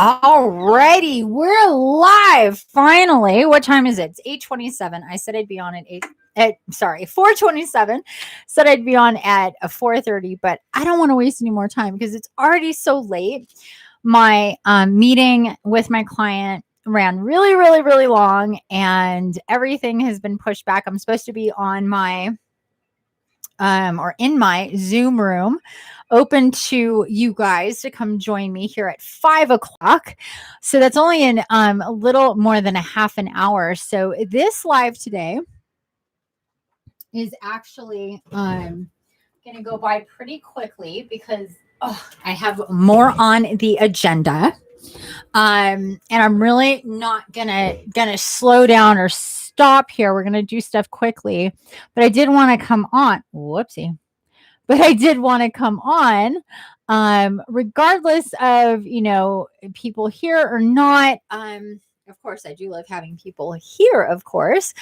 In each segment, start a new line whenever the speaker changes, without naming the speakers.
Alrighty, we're live finally. What time is it? It's 8:27. I said I'd be on at 4:27. Said I'd be on at 4:30, but I don't want to waste any more time because it's already so late. My meeting with my client ran really, really, really long, and everything has been pushed back. I'm supposed to be on my or in my Zoom room, open to you guys to come join me here at 5 o'clock. So that's only in a little more than a half an hour. So this live today is actually going to go by pretty quickly because I have more on the agenda. And I'm really not gonna slow down or stop here. We're gonna do stuff quickly, but I did want to come on. Whoopsie. But I did want to come on, regardless of people here or not. Of course, I do love having people here, of course,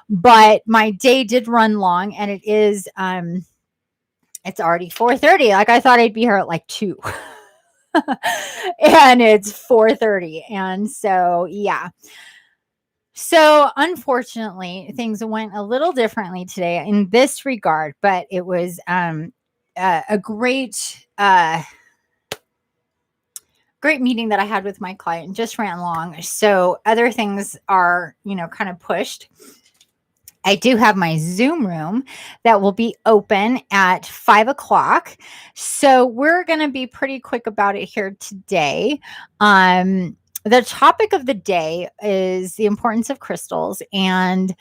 but my day did run long, and it is it's already 4:30. Like I thought I'd be here at like 2. And it's 4:30. And so, yeah. So unfortunately, things went a little differently today in this regard, but it was a great meeting that I had with my client. Just ran long. So other things are, kind of pushed. I do have my Zoom room that will be open at 5 o'clock. So we're going to be pretty quick about it here today. The topic of the day is the importance of crystals. And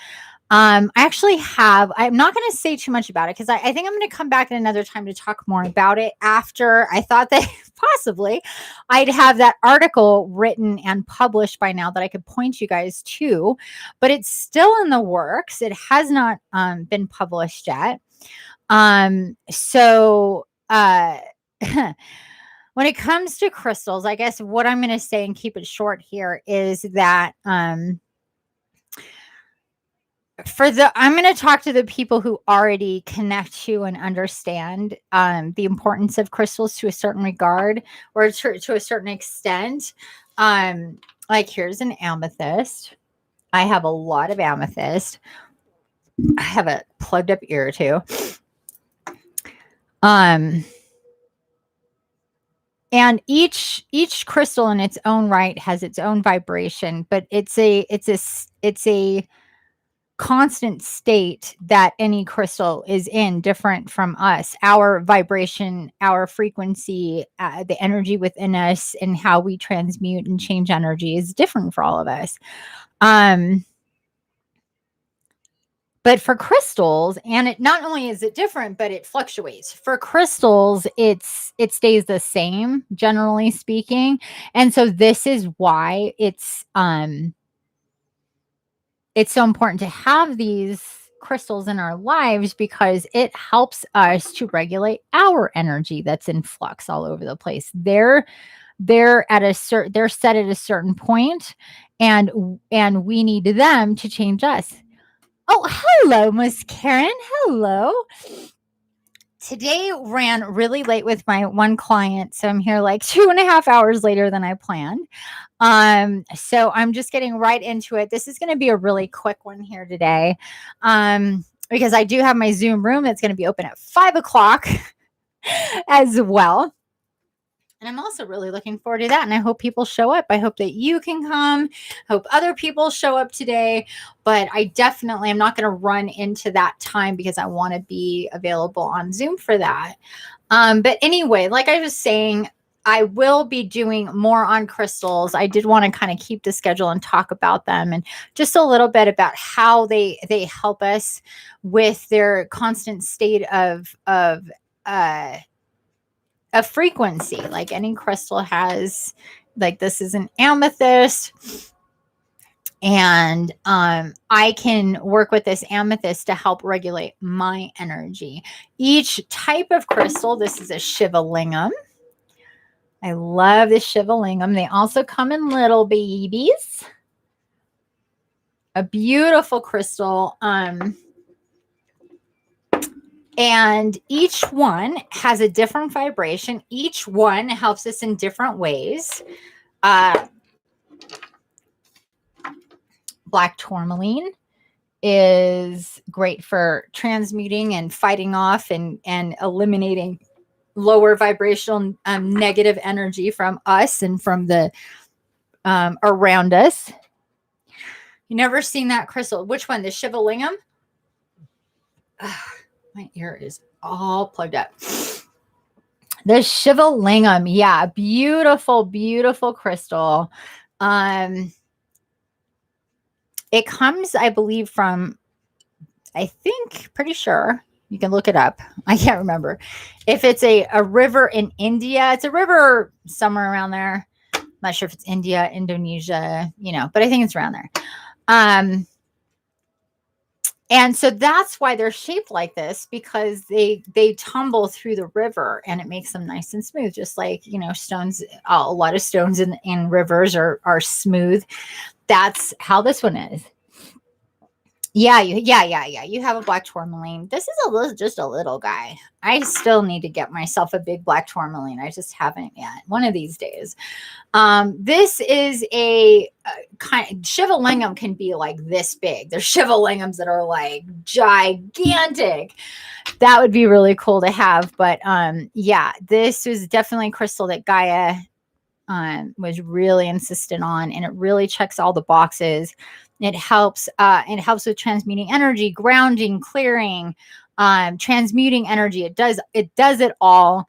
I'm not going to say too much about it because I think I'm going to come back at another time to talk more about it after. I thought that possibly I'd have that article written and published by now that I could point you guys to, but it's still in the works. It has not been published yet. So when it comes to crystals, I guess what I'm going to say and keep it short here is that I'm going to talk to the people who already connect to and understand the importance of crystals to a certain regard or to a certain extent. Like here's an amethyst. I have a lot of amethyst. I have a plugged up ear too. And each crystal in its own right has its own vibration, but it's a constant state that any crystal is in, different from us. Our vibration, our frequency, the energy within us, and how we transmute and change energy is different for all of us. But for crystals, and it not only is it different, but it fluctuates. For crystals, it stays the same, generally speaking. And so this is why it's so important to have these crystals in our lives, because it helps us to regulate our energy that's in flux all over the place. They're set at a certain point, and we need them to change us. Oh, hello, Miss Karen. Hello. Today ran really late with my one client, so I'm here like 2.5 hours later than I planned. So I'm just getting right into it. This is going to be a really quick one here today, because I do have my Zoom room that's going to be open at 5 o'clock as well. And I'm also really looking forward to that. And I hope people show up. I hope that you can come. Hope other people show up today. But I definitely am not going to run into that time because I want to be available on Zoom for that. But anyway, like I was saying, I will be doing more on crystals. I did want to kind of keep the schedule and talk about them, and just a little bit about how they help us with their constant state of a frequency. Like any crystal has, like this is an amethyst, and I can work with this amethyst to help regulate my energy. Each type of crystal, this is a Shivalingam. I love the Shivalingam. They also come in little babies. A beautiful crystal. And each one has a different vibration. Each one helps us in different ways. Black tourmaline is great for transmuting and fighting off and eliminating lower vibrational negative energy from us and from the around us. You never seen that crystal? Which one? The Shivalingam? My ear is all plugged up. The Shivalingam, yeah, beautiful, beautiful crystal. It comes, I believe, from, I think, pretty sure. You can look it up. I can't remember. If it's a river in India, it's a river somewhere around there. I'm not sure if it's India, Indonesia, but I think it's around there. And so that's why they're shaped like this, because they tumble through the river and it makes them nice and smooth, just like, stones. A lot of stones in rivers are smooth. That's how this one is. Yeah. You have a black tourmaline. This is just a little guy. I still need to get myself a big black tourmaline. I just haven't yet. One of these days. This is a kind of, Shivalingam can be like this big. There's Shivalingams that are like gigantic. That would be really cool to have. But yeah, this was definitely a crystal that Gaia was really insistent on, and it really checks all the boxes. It helps with transmuting energy, grounding, clearing, transmuting energy. It does it all.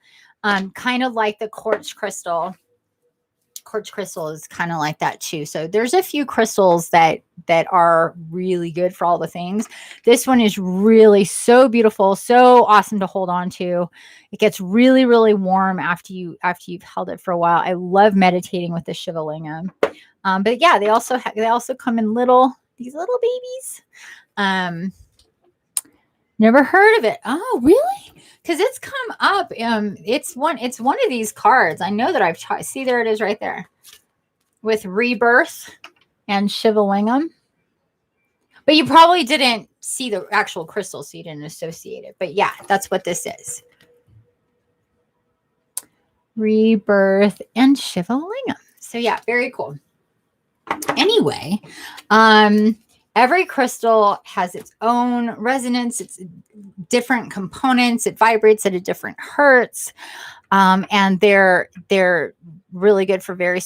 Kind of like the quartz crystal. Quartz crystal is kind of like that too. So there's a few crystals that are really good for all the things. This one is really so beautiful, so awesome to hold on to. It gets really, really warm after you've held it for a while. I love meditating with the Shivalingam. But yeah, they also come in these little babies. Never heard of it. Oh, really? Because it's come up. It's one of these cards. I know that I've tried. See, there it is right there with Rebirth and Shivalingam. But you probably didn't see the actual crystal, so you didn't associate it. But yeah, that's what this is. Rebirth and Shivalingam. So yeah, very cool. Anyway, every crystal has its own resonance. It's different components. It vibrates at a different hertz. And they're really good for very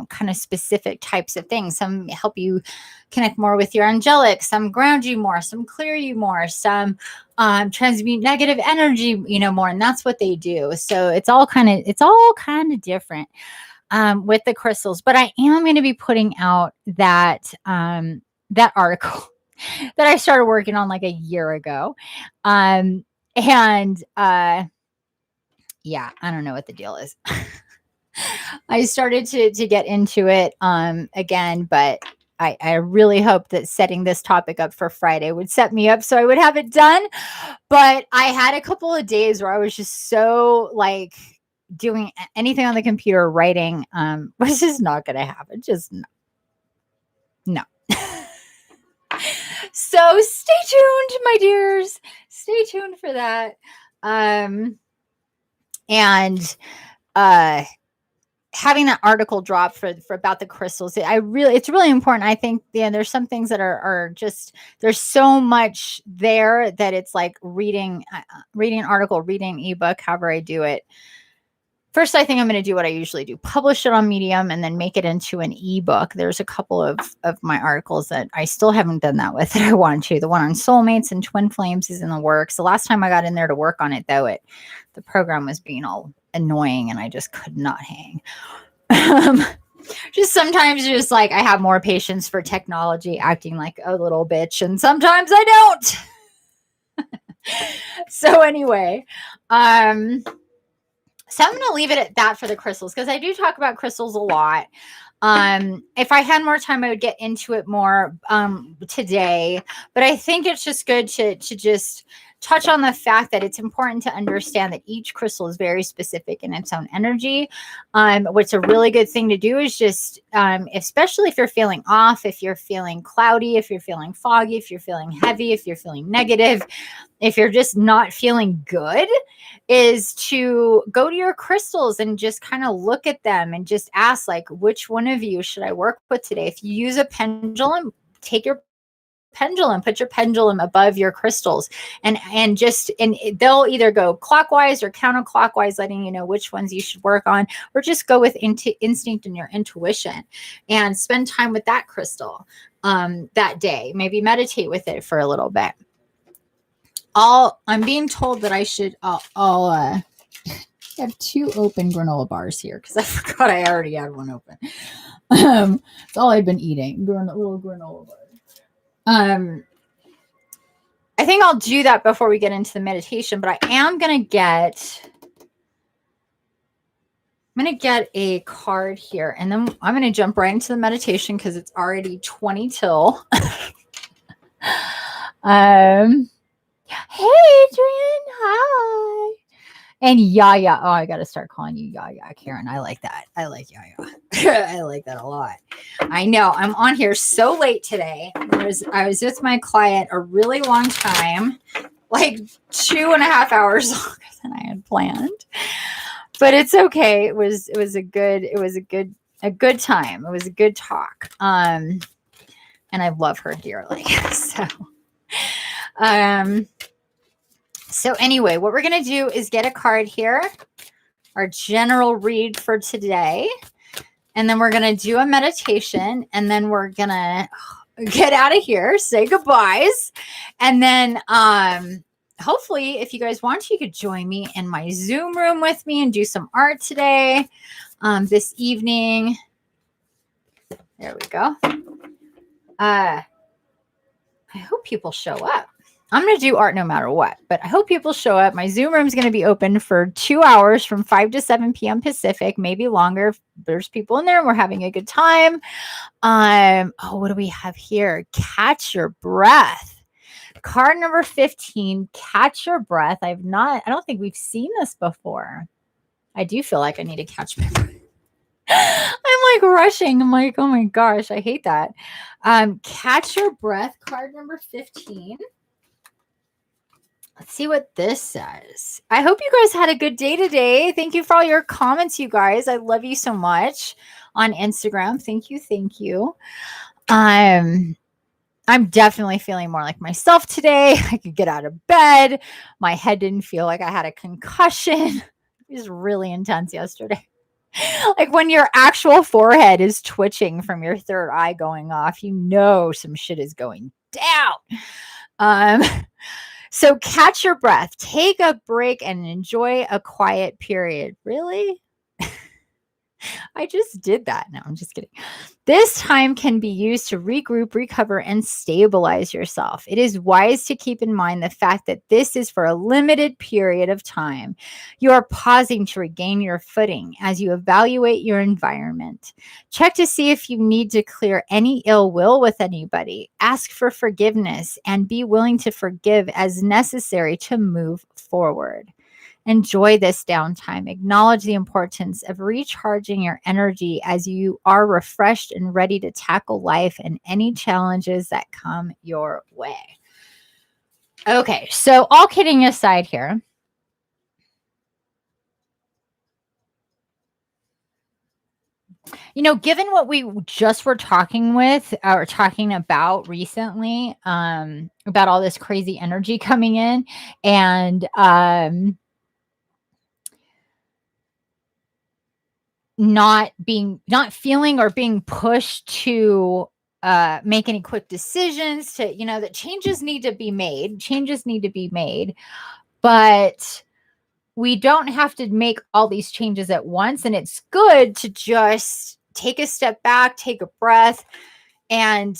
kind of specific types of things. Some help you connect more with your angelic, some ground you more, some clear you more, some transmute negative energy, more. And that's what they do. So it's all kind of different with the crystals. But I am going to be putting out that article that I started working on like a year ago. Yeah, I don't know what the deal is. I started to get into it again, but I really hope that setting this topic up for Friday would set me up so I would have it done. But I had a couple of days where I was just so like doing anything on the computer, writing was just not going to happen. Just no. So stay tuned, my dears. Stay tuned for that. And having that article drop for about the crystals, it's really important. I think there's some things that are just, there's so much there that it's like reading an article, reading an ebook, however I do it. First, I think I'm going to do what I usually do, publish it on Medium and then make it into an ebook. There's a couple of my articles that I still haven't done that with that I want to. The one on soulmates and twin flames is in the works. The last time I got in there to work on it, though, the program was being all annoying and I just could not hang. Just sometimes just like I have more patience for technology acting like a little bitch, and sometimes I don't. So anyway, so I'm going to leave it at that for the crystals, because I do talk about crystals a lot. If I had more time, I would get into it more today. But I think it's just good to just touch on the fact that it's important to understand that each crystal is very specific in its own energy. What's a really good thing to do is just, especially if you're feeling off, if you're feeling cloudy, if you're feeling foggy, if you're feeling heavy, if you're feeling negative, if you're just not feeling good, is to go to your crystals and just kind of look at them and just ask, like, which one of you should I work with today? If you use a pendulum, take your pendulum, put your pendulum above your crystals, and they'll either go clockwise or counterclockwise, letting you know which ones you should work on, or just go with instinct and your intuition and spend time with that crystal that day. Maybe meditate with it for a little bit. I'm being told that I should I have 2 open granola bars here because I forgot I already had one open. It's all I've been eating, little granola bars. I think I'll do that before we get into the meditation, but I am going to get a card here, and then I'm going to jump right into the meditation because it's already 20 till. Hey, Adrian. Hi. And Yaya. Oh, I got to start calling you Yaya, Karen. I like that. I like Yaya. I like that a lot. I know. I'm on here so late today. I was with my client a really long time, like 2.5 hours longer than I had planned. But it's okay. It was a good time. It was a good talk. And I love her dearly. So anyway, what we're going to do is get a card here, our general read for today. And then we're going to do a meditation, and then we're going to get out of here, say goodbyes. And then hopefully, if you guys want to, you could join me in my Zoom room with me and do some art today, this evening. There we go. I hope people show up. I'm going to do art no matter what, but I hope people show up. My Zoom room is going to be open for 2 hours from 5 to 7 p.m. Pacific, maybe longer if there's people in there and we're having a good time. What do we have here? Catch your breath. Card number 15, catch your breath. I don't think we've seen this before. I do feel like I need to catch my breath. I'm like rushing. I'm like, oh my gosh, I hate that. Catch your breath, card number 15. Let's see what this says. I hope you guys had a good day today. Thank you for all your comments, you guys. I love you so much on Instagram. Thank you. Thank you. I'm definitely feeling more like myself today. I could get out of bed. My head didn't feel like I had a concussion. It was really intense yesterday. Like when your actual forehead is twitching from your third eye going off, you know some shit is going down. So catch your breath, take a break, and enjoy a quiet period. Really? I just did that. No, I'm just kidding. This time can be used to regroup, recover, and stabilize yourself. It is wise to keep in mind the fact that this is for a limited period of time. You are pausing to regain your footing as you evaluate your environment. Check to see if you need to clear any ill will with anybody. Ask for forgiveness and be willing to forgive as necessary to move forward. Enjoy this downtime. Acknowledge the importance of recharging your energy as you are refreshed and ready to tackle life and any challenges that come your way. Okay, so all kidding aside here. You know, given what we just were talking about recently, about all this crazy energy coming in, and not feeling or being pushed to make any quick decisions, to, you know, that changes need to be made, but we don't have to make all these changes at once. And it's good to just take a step back, take a breath, and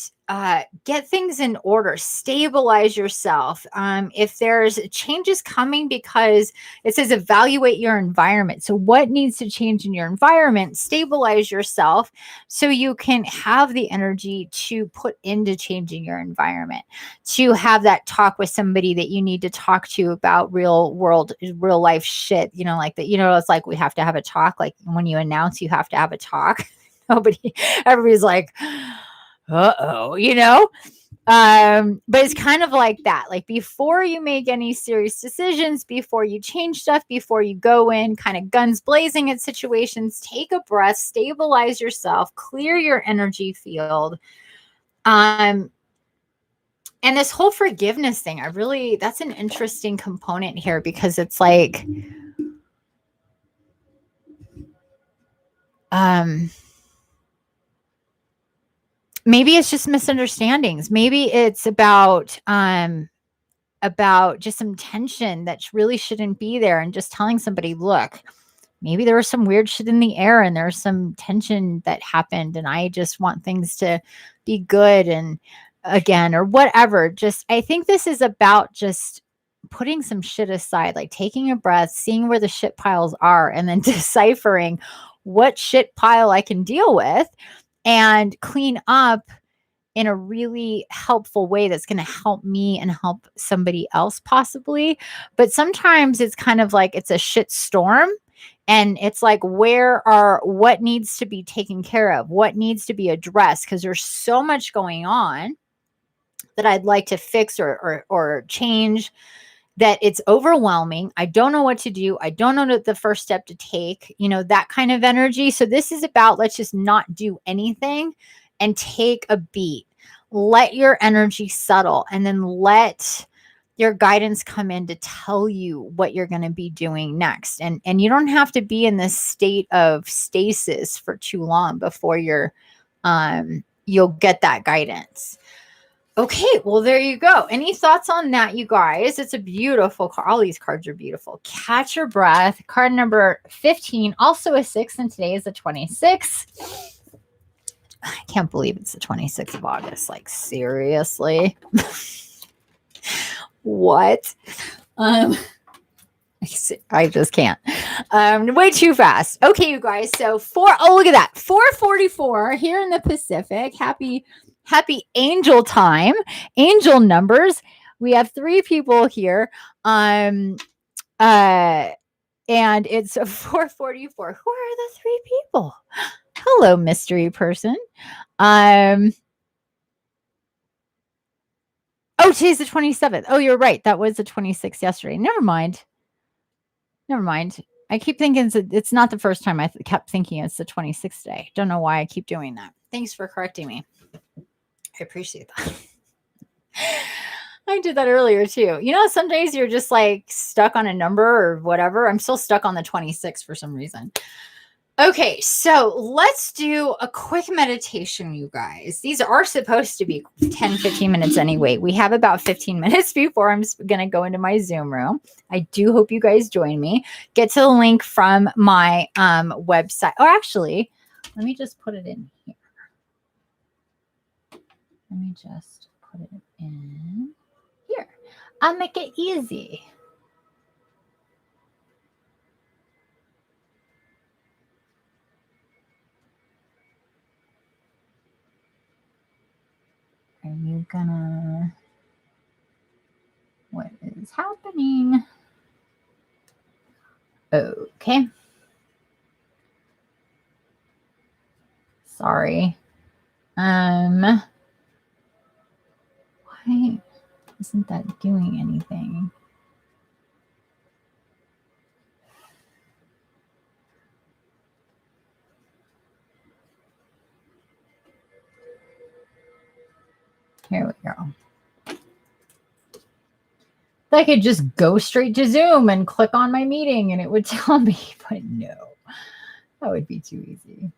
get things in order, stabilize yourself. If there's changes coming, because it says evaluate your environment. So what needs to change in your environment? Stabilize yourself so you can have the energy to put into changing your environment, to have that talk with somebody that you need to talk to about real world, real life shit, like that. It's like we have to have a talk. Like when you announce you have to have a talk, everybody's like, but it's kind of like that. Like before you make any serious decisions, before you change stuff, before you go in kind of guns blazing at situations, take a breath, stabilize yourself, clear your energy field. And this whole forgiveness thing, that's an interesting component here, because it's like, maybe it's just misunderstandings. Maybe it's about just some tension that really shouldn't be there, and just telling somebody, look, maybe there was some weird shit in the air and there's some tension that happened, and I just want things to be good and again, or whatever. Just, I think this is about just putting some shit aside, like taking a breath, seeing where the shit piles are, and then deciphering what shit pile I can deal with and clean up in a really helpful way that's going to help me and help somebody else possibly. But sometimes it's kind of like it's a shit storm, and it's like, what needs to be taken care of? What needs to be addressed? Because there's so much going on that I'd like to fix or change, that it's overwhelming. I don't know what to do. I don't know the first step to take, that kind of energy. So this is about, let's just not do anything and take a beat. Let your energy settle, and then let your guidance come in to tell you what you're going to be doing next. And you don't have to be in this state of stasis for too long before you'll get that guidance. Okay, well, there you go. Any thoughts on that, you guys? It's a beautiful card. All these cards are beautiful. Catch your breath. Card number 15, also a 6, and today is the 26th. I can't believe it's the 26th of August. Like, seriously? What? I just can't. Way too fast. Okay, you guys. So look at that. 4:44 here in the Pacific. Happy angel time. Angel numbers. We have 3 people here. And it's 4:44. Who are the 3 people? Hello, mystery person. Oh, today's the 27th. Oh, you're right. That was the 26th yesterday. Never mind. I keep thinking it's not the first time. I kept thinking it's the 26th day. Don't know why I keep doing that. Thanks for correcting me. I appreciate that. I did that earlier too. Some days you're just like stuck on a number or whatever. I'm still stuck on the 26th for some reason. Okay, so let's do a quick meditation, you guys. These are supposed to be 10, 15 minutes anyway. We have about 15 minutes before I'm going to go into my Zoom room. I do hope you guys join me. Get to the link from my website. Or actually, let me just put it in here. Let me just put it in here. I'll make it easy. Are you gonna... What is happening? Okay. Sorry. Why isn't that doing anything? Here we go. I could just go straight to Zoom and click on my meeting and it would tell me, but no, that would be too easy.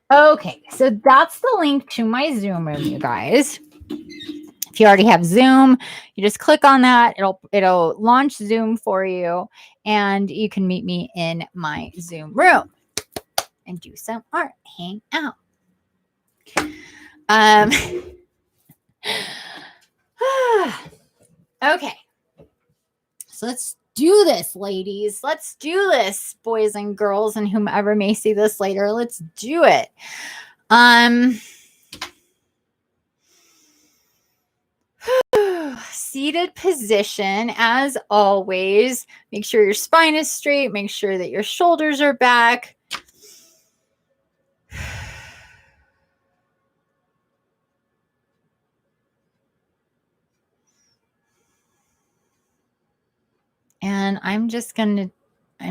Okay, so that's the link to my Zoom room, you guys. If you already have Zoom, you just click on that. It'll launch Zoom for you, and you can meet me in my Zoom room and do some art, hang out. Okay. So let's do this, ladies. Let's do this, boys and girls, and whomever may see this later. Let's do it. Seated position, as always. Make sure your spine is straight. Make sure that your shoulders are back. And I'm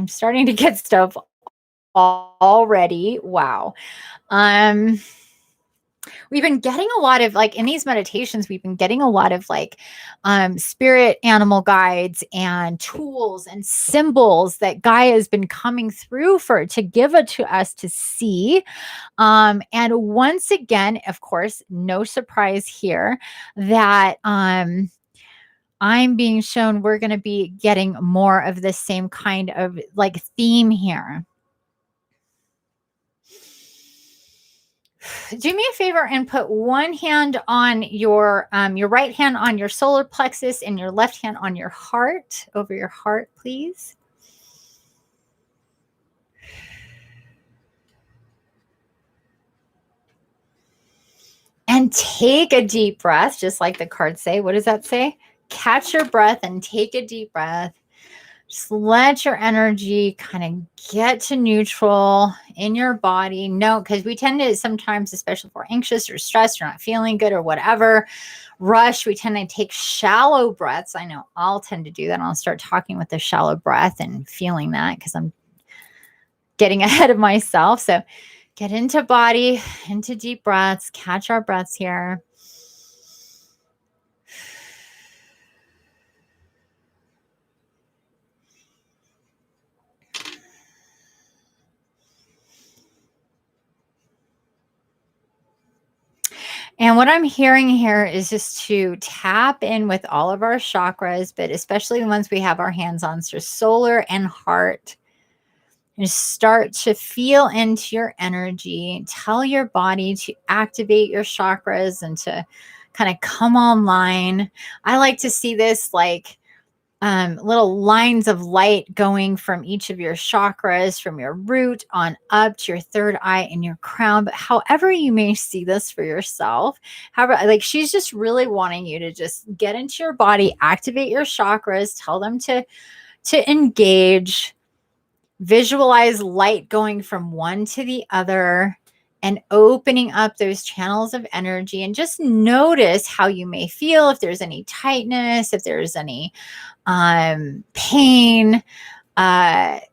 starting to get stuff already. Wow. We've been getting a lot of, like, in these meditations, we've been getting a lot of like spirit animal guides and tools and symbols that Gaia has been coming through to give it to us to see. And once again, of course, no surprise here that I'm being shown we're going to be getting more of the same kind of like theme here. Do me a favor and put one hand on your right hand on your solar plexus and your left hand on your heart, over your heart, please. And take a deep breath, just like the cards say. What does that say? Catch your breath and take a deep breath. Just let your energy kind of get to neutral in your body. No, because we tend to sometimes, especially if we're anxious or stressed or not feeling good or whatever, rush. We tend to take shallow breaths. I know I'll tend to do that. I'll start talking with a shallow breath and feeling that because I'm getting ahead of myself. So get into body, into deep breaths, catch our breaths here. And what I'm hearing here is just to tap in with all of our chakras, but especially the ones we have our hands on, so solar and heart. And start to feel into your energy. Tell your body to activate your chakras and to kind of come online. I like to see this like little lines of light going from each of your chakras, from your root on up to your third eye and your crown. But however you may see this for yourself, however, like she's just really wanting you to just get into your body, activate your chakras, tell them to engage, visualize light going from one to the other and opening up those channels of energy, and just notice how you may feel, if there's any tightness, if there's any pain,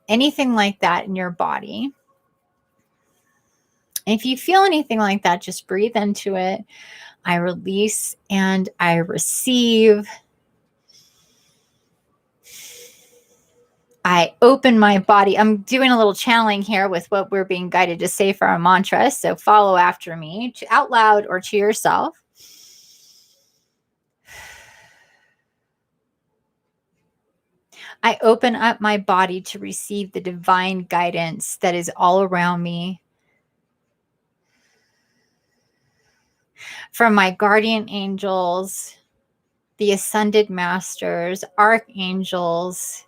anything like that in your body. If you feel anything like that, just breathe into it. I release and I receive. I open my body. I'm doing a little channeling here with what we're being guided to say for our mantra. So follow after me out loud or to yourself. I open up my body to receive the divine guidance that is all around me. From my guardian angels, the ascended masters, archangels,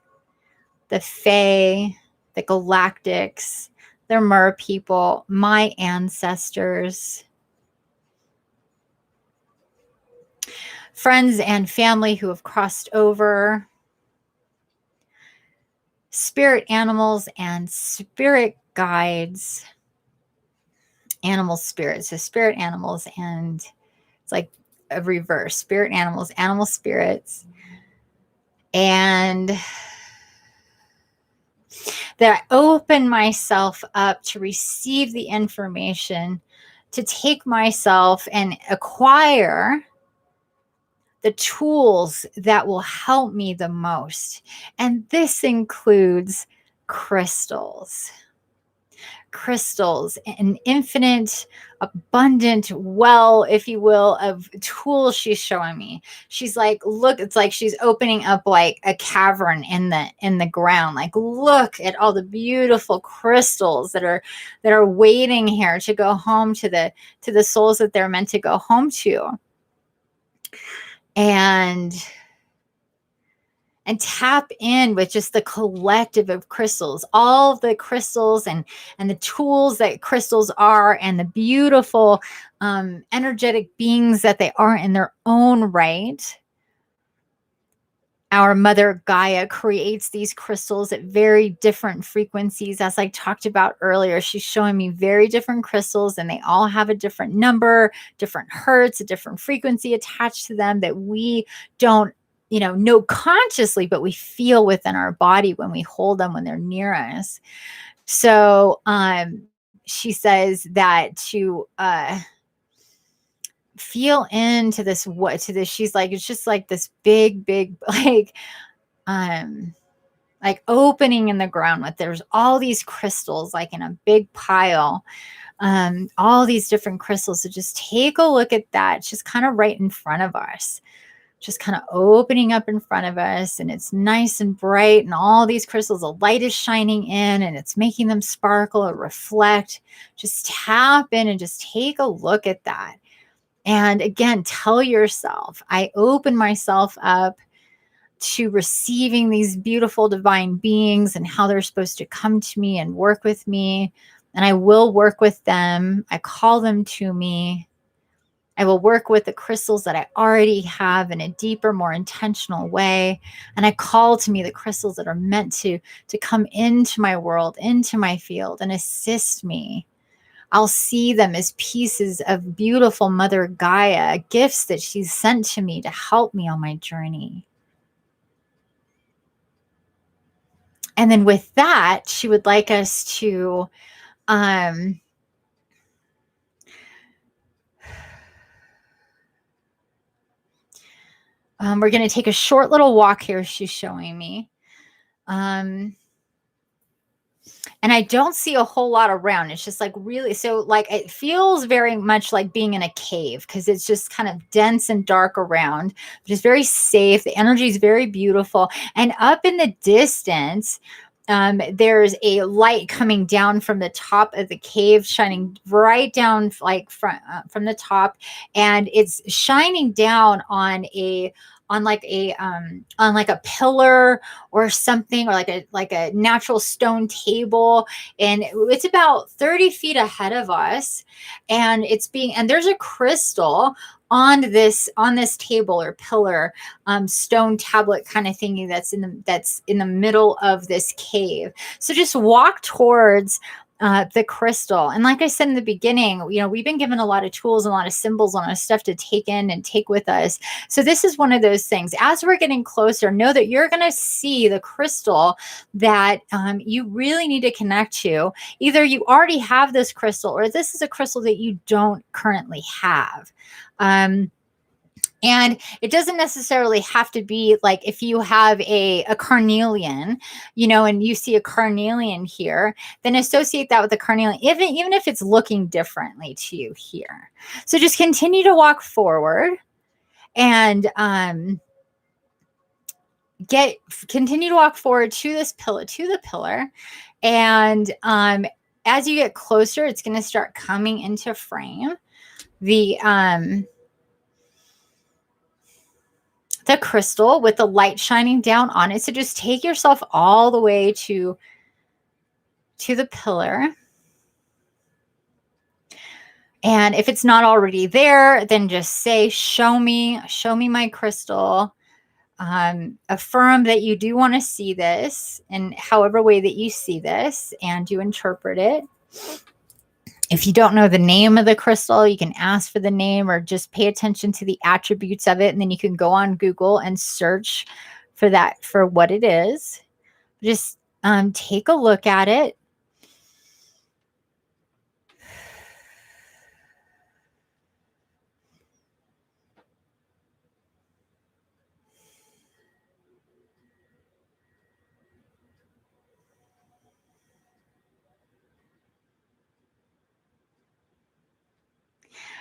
the fae, the galactics, the mer people, my ancestors, friends and family who have crossed over, spirit animals and spirit guides, animal spirits, so spirit animals, and it's like a reverse, spirit animals, animal spirits, and that I open myself up to receive the information, to take myself and acquire the tools that will help me the most. And this includes crystals. crystals, an infinite, abundant well, if you will, of tools she's showing me. She's like, look, it's like she's opening up like a cavern in the ground. Like, look at all the beautiful crystals that are waiting here to go home to the souls that they're meant to go home to. And tap in with just the collective of crystals, all of the crystals and the tools that crystals are, and the beautiful energetic beings that they are in their own right. Our Mother Gaia creates these crystals at very different frequencies. As I talked about earlier, she's showing me very different crystals, and they all have a different number, different hertz, a different frequency attached to them that we don't know consciously, but we feel within our body when we hold them, when they're near us. So she says that to feel into this, she's like, it's just like this big like opening in the ground with, there's all these crystals like in a big pile, all these different crystals. So just take a look at that. It's just kind of right in front of us, just kind of opening up in front of us, and it's nice and bright, and all these crystals, the light is shining in and it's making them sparkle or reflect. Just tap in and just take a look at that. And again, tell yourself, I open myself up to receiving these beautiful divine beings and how they're supposed to come to me and work with me. And I will work with them. I call them to me. I will work with the crystals that I already have in a deeper, more intentional way. And I call to me the crystals that are meant to come into my world, into my field, and assist me. I'll see them as pieces of beautiful Mother Gaia, gifts that she's sent to me to help me on my journey. And then with that, she would like us to we're going to take a short little walk here, she's showing me. And I don't see a whole lot around. It's just like really, so like it feels very much like being in a cave, because it's just kind of dense and dark around, but it's very safe. The energy is very beautiful. And up in the distance, there's a light coming down from the top of the cave, shining right down like from the top, and it's shining down on like a pillar or something, or like a natural stone table, and it's about 30 feet ahead of us, and there's a crystal on this table or pillar, stone tablet kind of thingy that's in the middle of this cave. So just walk towards the crystal. And like I said in the beginning, we've been given a lot of tools and a lot of symbols, and a lot of stuff to take in and take with us. So this is one of those things. As we're getting closer, know that you're going to see the crystal that you really need to connect to. Either you already have this crystal, or this is a crystal that you don't currently have. And it doesn't necessarily have to be like, if you have a carnelian, and you see a carnelian here, then associate that with the carnelian, even if it's looking differently to you here. So just continue to walk forward, and continue to walk forward to this pillar, to the pillar. And as you get closer, it's going to start coming into frame. The crystal with the light shining down on it. So just take yourself all the way to the pillar. And if it's not already there, then just say, show me my crystal. Affirm that you do want to see this in however way that you see this, and you interpret it. If you don't know the name of the crystal, you can ask for the name, or just pay attention to the attributes of it. And then you can go on Google and search for that, for what it is. Just take a look at it.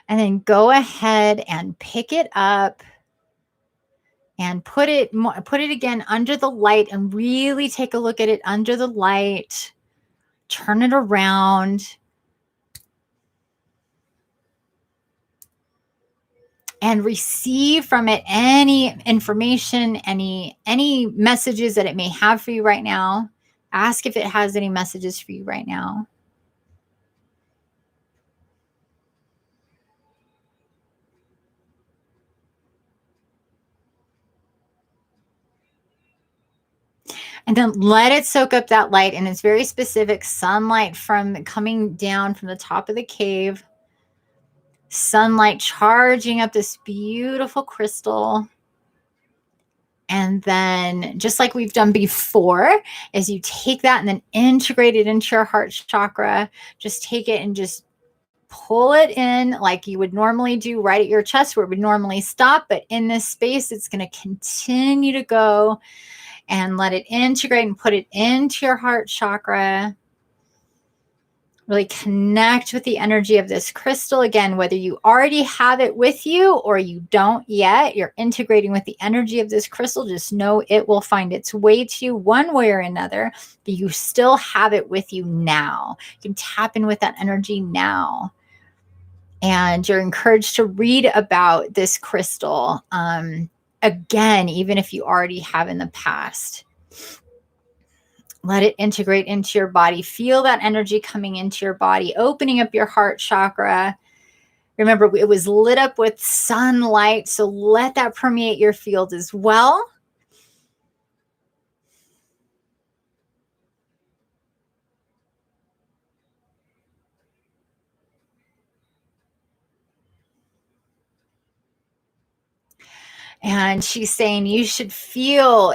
And then go ahead and pick it up and put it again under the light and really take a look at it under the light. Turn it around. And receive from it any information, any messages that it may have for you right now. Ask if it has any messages for you right now. And then let it soak up that light. And it's very specific sunlight from coming down from the top of the cave. Sunlight charging up this beautiful crystal. And then just like we've done before, is you take that and then integrate it into your heart chakra. Just take it and just pull it in like you would normally do right at your chest where it would normally stop. But in this space, it's going to continue to go, and let it integrate and put it into your heart chakra. Really connect with the energy of this crystal. Again, whether you already have it with you or you don't yet, you're integrating with the energy of this crystal. Just know it will find its way to you one way or another, but you still have it with you now. You can tap in with that energy now. And you're encouraged to read about this crystal again, even if you already have in the past. Let it integrate into your body. Feel that energy coming into your body, opening up your heart chakra. Remember, it was lit up with sunlight, so let that permeate your field as well. And she's saying you should feel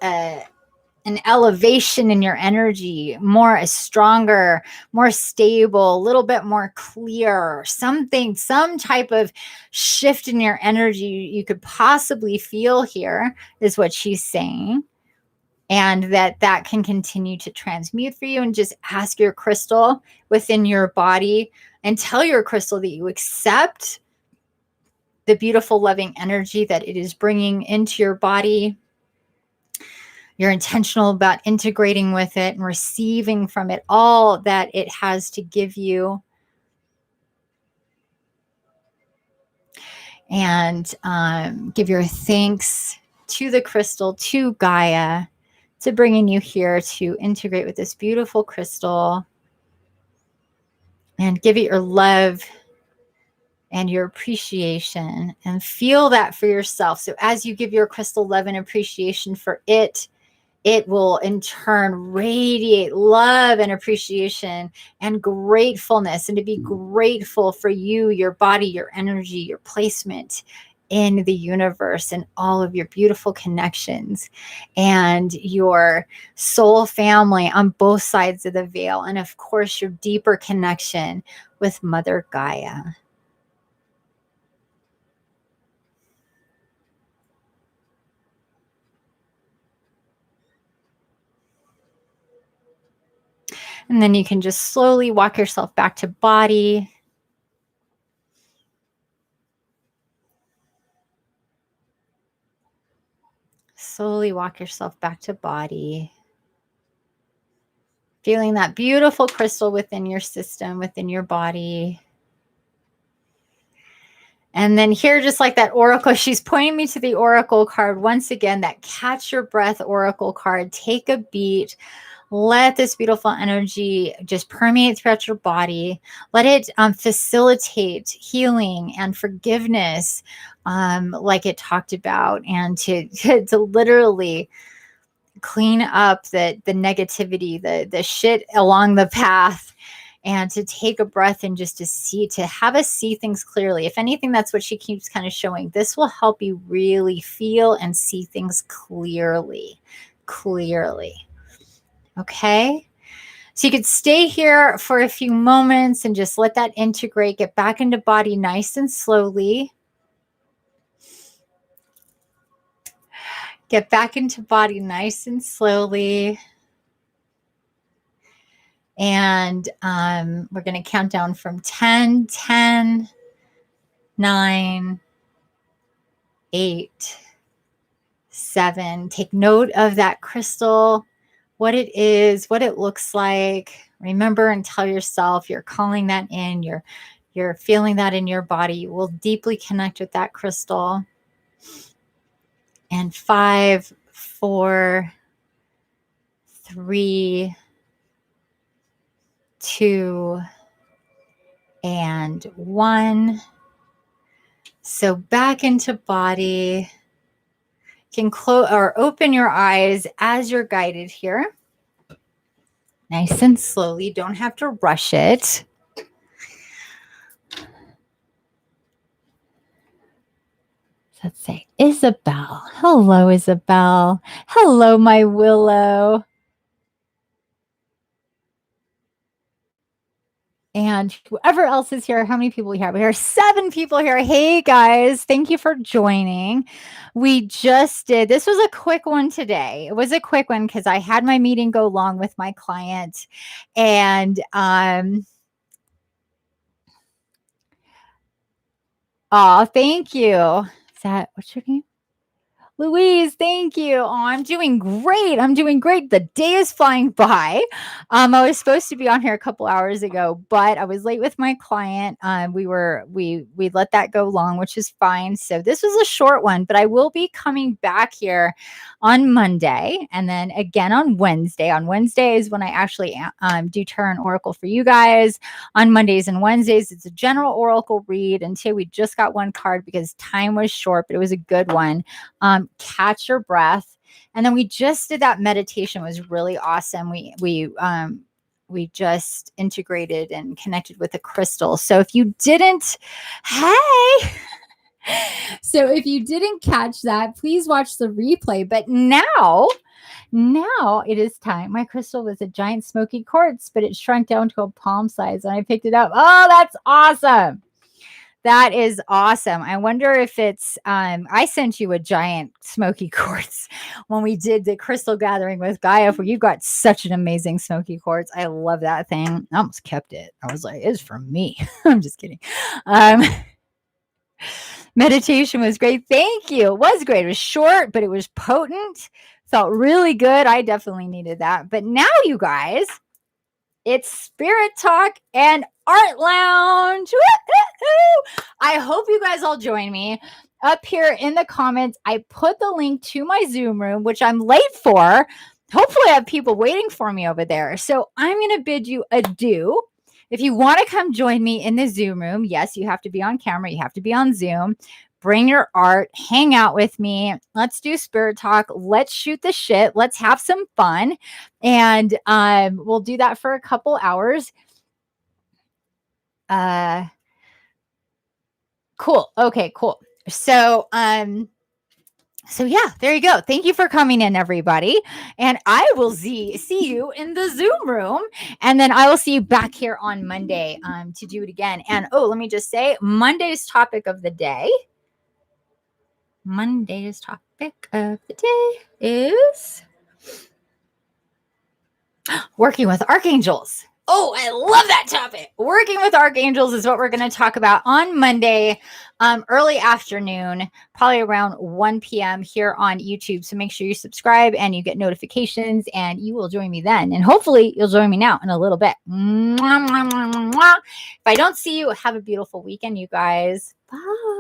an elevation in your energy, more stronger, more stable, a little bit more clear, something, some type of shift in your energy you could possibly feel here is what she's saying. And that can continue to transmute for you. And just ask your crystal within your body and tell your crystal that you accept the beautiful, loving energy that it is bringing into your body. You're intentional about integrating with it and receiving from it all that it has to give you. And give your thanks to the crystal, to Gaia, to bringing you here to integrate with this beautiful crystal. And give it your love and your appreciation, and feel that for yourself. So as you give your crystal love and appreciation for it, it will in turn radiate love and appreciation and gratefulness, and to be grateful for you, your body, your energy, your placement in the universe, and all of your beautiful connections and your soul family on both sides of the veil. And of course, your deeper connection with Mother Gaia. And then you can just slowly walk yourself back to body. Slowly walk yourself back to body. Feeling that beautiful crystal within your system, within your body. And then here, just like that oracle, she's pointing me to the oracle card. Once again, that catch your breath oracle card. Take a beat. Let this beautiful energy just permeate throughout your body. Let it facilitate healing and forgiveness, like it talked about, and to literally clean up the negativity, the shit along the path, and to take a breath and just to have us see things clearly. If anything, that's what she keeps kind of showing. This will help you really feel and see things clearly. Okay. So you could stay here for a few moments and just let that integrate, get back into body nice and slowly. Get back into body nice and slowly. And we're going to count down from 10, 10, 9, 8, 7. Take note of that crystal, what it is, what it looks like. Remember and tell yourself you're calling that in. You're feeling that in your body. You will deeply connect with that crystal. And 5, 4, 3, 2, and 1. So back into body. You can close or open your eyes as you're guided here. Nice and slowly. Don't have to rush it. Let's say Isabel. Hello, Isabel. Hello, my Willow. And whoever else is here, how many people we have? We have 7 people here. Hey, guys. Thank you for joining. We just did. This was a quick one today. It was a quick one because I had my meeting go long with my client. And, oh, thank you. Is that, what's your name? Louise, thank you. Oh, I'm doing great. I'm doing great. The day is flying by. I was supposed to be on here a couple hours ago, but I was late with my client. We let that go long, which is fine. So this was a short one, but I will be coming back here on Monday and then again on Wednesday. On Wednesday is when I actually do tarot oracle for you guys. On Mondays and Wednesdays, it's a general oracle read. Until we just got one card because time was short, but it was a good one. Catch your breath. And then we just did that meditation. It was really awesome. We just integrated and connected with a crystal. So if you didn't, hey, so if you didn't catch that, please watch the replay. But now it is time. My crystal was a giant smoky quartz, but it shrunk down to a palm size and I picked it up. Oh, that's awesome. That is awesome. I wonder if it's, I sent you a giant smoky quartz when we did the crystal gathering with Gaia, where you got such an amazing smoky quartz. I love that thing. I almost kept it. I was like, it's for me. I'm just kidding. Meditation was great. Thank you. It was great. It was short, but it was potent. Felt really good. I definitely needed that. But now, you guys, it's Spirit Talk and Art Lounge. Woo-hoo-hoo! I hope you guys all join me. Up here in the comments, I put the link to my Zoom room, which I'm late for. Hopefully, I have people waiting for me over there. So I'm going to bid you adieu. If you want to come join me in the Zoom room, yes, you have to be on camera. You have to be on Zoom. Bring your art, hang out with me. Let's do Spirit Talk. Let's shoot the shit. Let's have some fun. And we'll do that for a couple hours. Cool. Okay, cool. So yeah, there you go. Thank you for coming in, everybody. And I will see you in the Zoom room. And then I will see you back here on Monday to do it again. And let me just say, Monday's topic of the day is working with Archangels. Oh, I love that topic. Working with Archangels is what we're going to talk about on Monday, early afternoon, probably around 1 p.m. here on YouTube. So make sure you subscribe and you get notifications and you will join me then. And hopefully you'll join me now in a little bit. If I don't see you, have a beautiful weekend, you guys. Bye.